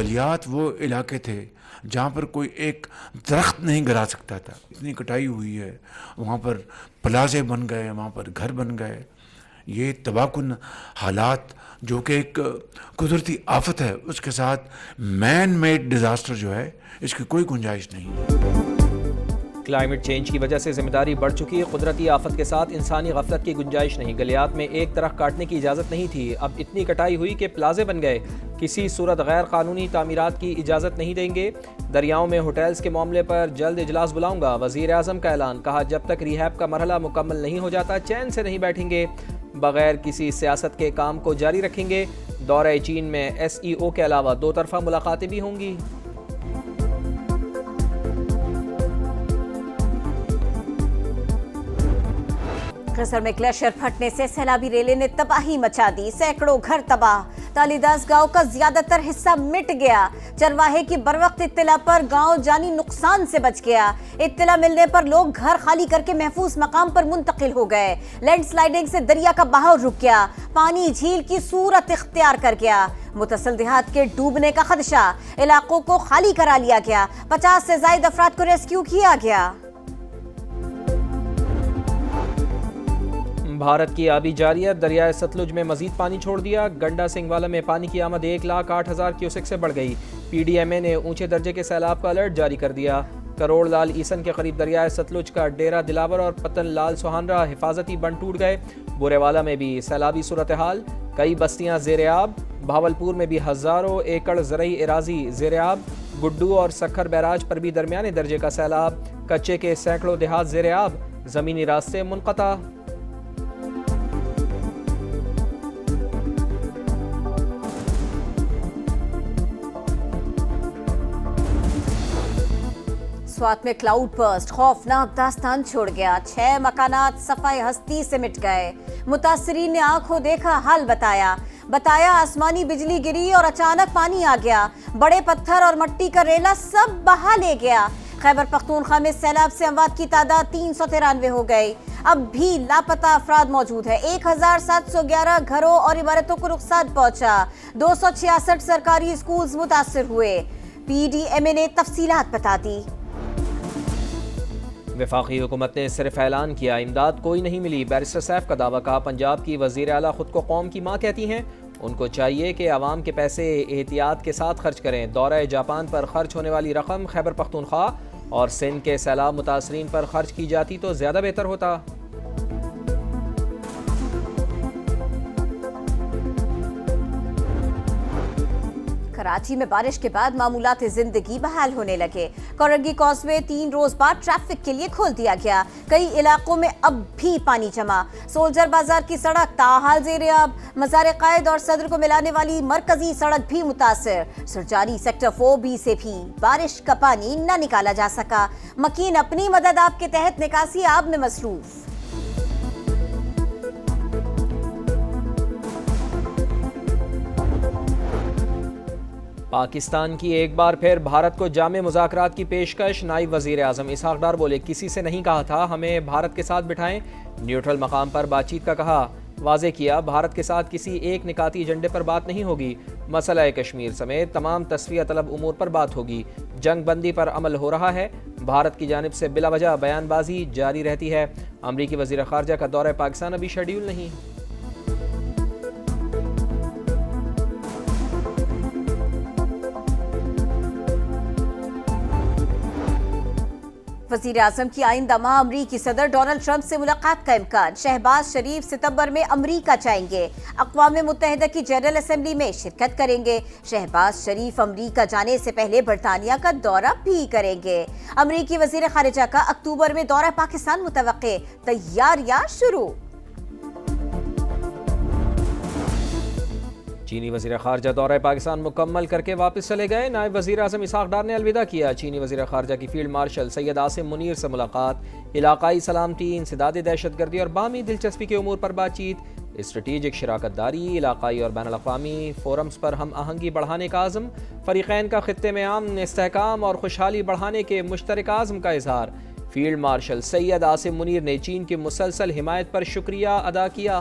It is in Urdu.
گلیات وہ علاقے تھے جہاں پر کوئی ایک درخت نہیں گرا سکتا تھا، اتنی کٹائی ہوئی ہے، وہاں پر پلازے بن گئے، وہاں پر گھر بن گئے. یہ تباہ کن حالات جو کہ ایک قدرتی آفت ہے، اس کے ساتھ مین میڈ ڈیزاسٹر جو ہے اس کی کوئی گنجائش نہیں ہے. کلائمیٹ چینج کی وجہ سے ذمہ داری بڑھ چکی، قدرتی آفت کے ساتھ انسانی غفلت کی گنجائش نہیں. گلیات میں ایک درخت کاٹنے کی اجازت نہیں تھی، اب اتنی کٹائی ہوئی کہ پلازے بن گئے. کسی صورت غیر قانونی تعمیرات کی اجازت نہیں دیں گے. دریاؤں میں ہوٹلز کے معاملے پر جلد اجلاس بلاؤں گا، وزیر اعظم کا اعلان. کہا جب تک ریہیب کا مرحلہ مکمل نہیں ہو جاتا چین سے نہیں بیٹھیں گے، بغیر کسی سیاست کے کام کو جاری رکھیں گے. دورہ چین میں SEO کے علاوہ 2 طرفہ ملاقاتیں بھی ہوں گی. قصر میں گلیشیئر پھٹنے سے سیلابی ریلے نے تباہی مچا دی، سینکڑوں گھر تباہ. تالیداز گاؤں کا زیادہ تر حصہ مٹ گیا. چرواہے کی بروقت اطلاع پر گاؤں جانی نقصان سے بچ گیا. اطلاع ملنے پر لوگ گھر خالی کر کے محفوظ مقام پر منتقل ہو گئے. لینڈ سلائیڈنگ سے دریا کا بہاؤ رک گیا، پانی جھیل کی صورت اختیار کر گیا. متصل دیہات کے ڈوبنے کا خدشہ، علاقوں کو خالی کرا لیا گیا. 50 سے زائد افراد کو ریسکیو کیا گیا. بھارت کی آبی جاریت، دریائے ستلج میں مزید پانی چھوڑ دیا. گنڈا سنگوالا میں پانی کی آمد 1,08,000 کیوسک سے بڑھ گئی. PDMA نے اونچے درجے کے سیلاب کا الرٹ جاری کر دیا. کروڑ لال ایسن کے قریب دریائے ستلج کا ڈیرہ دلاور اور پتن لال سہانرا حفاظتی بند ٹوٹ گئے. بورے والا میں بھی سیلابی صورتحال، کئی بستیاں زیر آب. بھاولپور میں بھی ہزاروں ایکڑ زرعی اراضی زیر آب. گڈو اور سکھر بیراج پر بھی درمیانے درجے کا سیلاب. کچے کے سینکڑوں دیہات زیر آب، زمینی راستے منقطع. سوات میں کلاؤڈ برسٹ خوفناک داستان چھوڑ گیا. 6 مکانات صفائی ہستی سے مٹ گئے. متاثرین نے آنکھوں دیکھا حال بتایا آسمانی بجلی گری اور اچانک پانی آ گیا. بڑے پتھر اور مٹی کا ریلا سب بہا لے گیا. خیبر پختونخوا میں سیلاب سے اموات کی تعداد 393 ہو گئی. اب بھی لاپتہ افراد موجود ہیں. 1711 گھروں اور عمارتوں کو نقصان پہنچا. 266 سرکاری اسکولز متاثر ہوئے. PDMA نے تفصیلات بتا دی. وفاقی حکومت نے صرف اعلان کیا، امداد کوئی نہیں ملی. بیرسٹر سیف کا دعویٰ. کہا پنجاب کی وزیر اعلیٰ خود کو قوم کی ماں کہتی ہیں، ان کو چاہیے کہ عوام کے پیسے احتیاط کے ساتھ خرچ کریں. دورہ جاپان پر خرچ ہونے والی رقم خیبر پختونخوا اور سندھ کے سیلاب متاثرین پر خرچ کی جاتی تو زیادہ بہتر ہوتا. کراچی میں بارش کے بعد معمولات زندگی بحال ہونے لگے. کورنگی کاسوے 3 روز بعد ٹریفک کے لیے کھول دیا گیا. کئی علاقوں میں اب بھی پانی جمع. سولجر بازار کی سڑک تاحال زیر آب. مزار قائد اور صدر کو ملانے والی مرکزی سڑک بھی متاثر. سرجاری سیکٹر 4B سے بھی بارش کا پانی نہ نکالا جا سکا. مکین اپنی مدد آپ کے تحت نکاسی آب میں مصروف. پاکستان کی ایک بار پھر بھارت کو جامع مذاکرات کی پیشکش. نائب وزیر اعظم اسحاق ڈار بولے کسی سے نہیں کہا تھا ہمیں بھارت کے ساتھ بٹھائیں. نیوٹرل مقام پر بات چیت کا کہا. واضح کیا بھارت کے ساتھ کسی ایک نکاتی ایجنڈے پر بات نہیں ہوگی. مسئلہ کشمیر سمیت تمام تسویہ طلب امور پر بات ہوگی. جنگ بندی پر عمل ہو رہا ہے. بھارت کی جانب سے بلا وجہ بیان بازی جاری رہتی ہے. امریکی وزیر خارجہ کا دورہ پاکستان ابھی شیڈیول نہیں. وزیر اعظم کی آئندہ ماہ امریکی صدر ڈونلڈ ٹرمپ سے ملاقات کا امکان. شہباز شریف ستمبر میں امریکہ جائیں گے. اقوام متحدہ کی جنرل اسمبلی میں شرکت کریں گے. شہباز شریف امریکہ جانے سے پہلے برطانیہ کا دورہ بھی کریں گے. امریکی وزیر خارجہ کا اکتوبر میں دورہ پاکستان متوقع. تیاریاں شروع. چینی وزیر خارجہ دورہ پاکستان مکمل کر کے واپس چلے گئے. نائب وزیر اعظم اسحاق ڈار نے الوداع کیا. چینی وزیر خارجہ کی فیلڈ مارشل سید عاصم منیر سے ملاقات. علاقائی سلامتی، انسداد دہشت گردی اور باہمی دلچسپی کے امور پر بات چیت. اسٹریٹجک شراکت داری، علاقائی اور بین الاقوامی فورمز پر ہم آہنگی بڑھانے کا عزم. فریقین کا خطے میں امن، استحکام اور خوشحالی بڑھانے کے مشترکہ عزم کا اظہار. فیلڈ مارشل سید عاصم منیر نے چین کی مسلسل حمایت پر شکریہ ادا کیا.